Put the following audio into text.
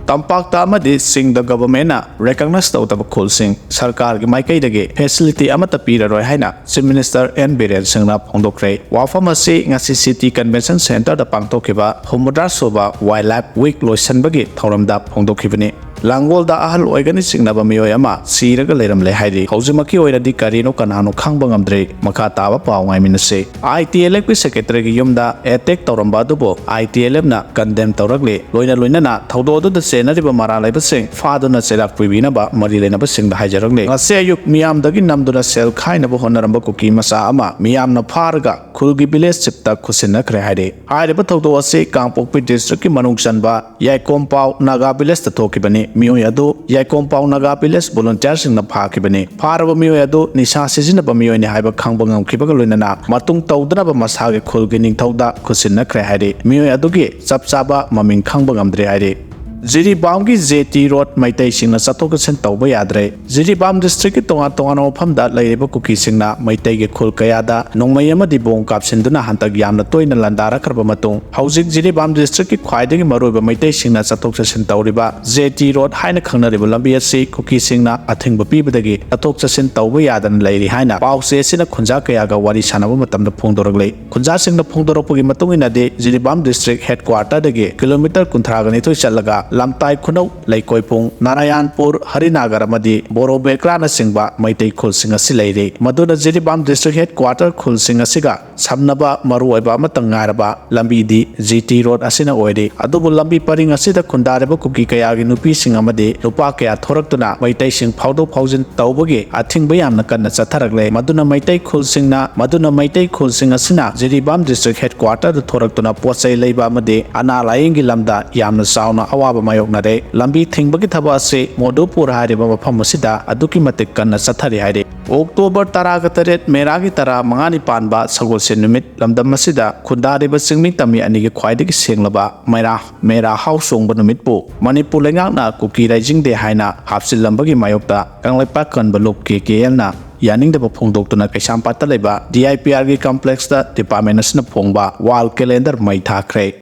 तंपाक्ता अमदि Singh the government recognise तौदब खुलसिंग सरकार की माइकैदगे फैसिलिटी अमत पिररoi हाइना चीफ मिनिस्टर एन बीरेन सिंहना फोंदोक्रे वाफम असी ngasi सिटी कन्वेंशन सेंटर द पांगथोखिबा हुमद्रा सोबा वाइल्ड लाइफ वीक लोइसनबगी थौरमदा फोंदोखिबनि लांगोल दा अहल ओइगनि सिंगनाबा मियोय अमा सीरगा लेरमले हाइदि हौजिमकी ओइरदि करिनो कनानो खांबा ngamdre मखा ताबा पाव ngaimiनसे ITLF की सेक्रेटरी की युमदा अटैक तौरमबा दुबो ITLF ना कंडेम तौरगले लोइना थौदोदु द सेनरिबा मारा लेबसिंग फादुना सेलाक पिबिनाबा मरि लेनाबा सिंगदा हाइजरगले ngase ayuk miyamdagi namduna sel khainaba honaramba kuki masa ama miyamna farga khulgi village chipta khusinakre haide hairiba thaudo ase kangpokpi district ki manung chanba yaikom-pau naga village ta thokibani मियोय अदो याइकोम-पाउ Naga village volunteer सिंगना फाखिबने फारबा मियोय अदो निशा सिजिनबा मियोयने हाइबा खांबा ngamखिबगा लोइनाना मतुंग तौदनबा मसागे खुलगी निंगथौदा खुसिनखरे हाइरे मियोय अदोगे चपचाबा ममिंग खांबा ngamdre हाइरे जिरीबाम की जेटी रोड meitei सिंगना चतोकसन तौबा याद्रे जिरीबाम डिस्ट्रिक्ट की तोंगा मफमदा लैरेबा कुकी सिंगना meitei के खुल कयादा नोंगमै अमदि बोंग कापसिनदुना हंतक यामना तोइना लंदारखरबा मतुंग हौजिक जिरीबाम डिस्ट्रिक्ट की ख्वाइदगी मरुइबा meitei सिंगना चतोकसन तौरिबा जेटी रोड हाइना खंगनरिबा लंबी असि कुकी सिंगना अथिंगबा पीबदगी चतोकसन तौबा यादन लैरि हाइना पाउसे सिना खुंजा कयागा वारी सानबा मतमदा फोंदोरगले खुंजा सिंगना फोंदोरपगी मतुंगिनादे जिरीबाम डिस्ट्रिक्ट हेडक्वार्टर दगे किलोमीटर 30 चलगा लमताई खुनौ लैकोइपुंग नारायणपुर हरिनागर अमदि बोरोबेक्राना सिंगबा meitei खुलसिंग असि लैरे मदुना जिरीबाम डिस्ट्रिक्ट हेडक्वार्टर खुलसिंग असिगा समनबा मरुओइबा अमतंग ngairaba लंबीदी जीटी रोड असिना ओइरे अदुबु लंबी परिंग असिदा खुंदारेबा कुकी कयागी नुपी सिंग अमदि नुपा कया थोरक्तुना meitei सिंग फाउदो फाउजिन तौबगे अथिंगबा यामना कन्ना चथरगले मदुना meitei खुलसिंग असिना जिरीबाम डिस्ट्रिक्ट हेडक्वार्टर थोरक्तुना पोचै लैबा अमदि अना लायंगी लमदा यामना साउना अवाबा मायोकनारे लंबी थिंगबगी थबा असे मोदुपुर हारिबा मफम असिदा अदुकी मतिक कन्ना चथरि हाइरे अक्टोबर 13 मेरागी 15 पानबा सगोलसे नुमित लमदम असिदा खुंदारिबा सिंगमी तमी अनिगे ख्वाइदगी सेंगलबा मेरा हाउस सोंगबा नुमितपु मणिपुर लेंगाकना कुकी राइजिंग डे हाइना हापसिलंबगी मायोक्ता कांगलेपा कनबा लोक KKL ना यानिंगदबा फोंदोक्तुना कैसामपाता लेबा DIPR की कॉम्प्लेक्स दा डिपार्टमेंट असना फोंगबा वाल कैलेंडर मै थाखरे।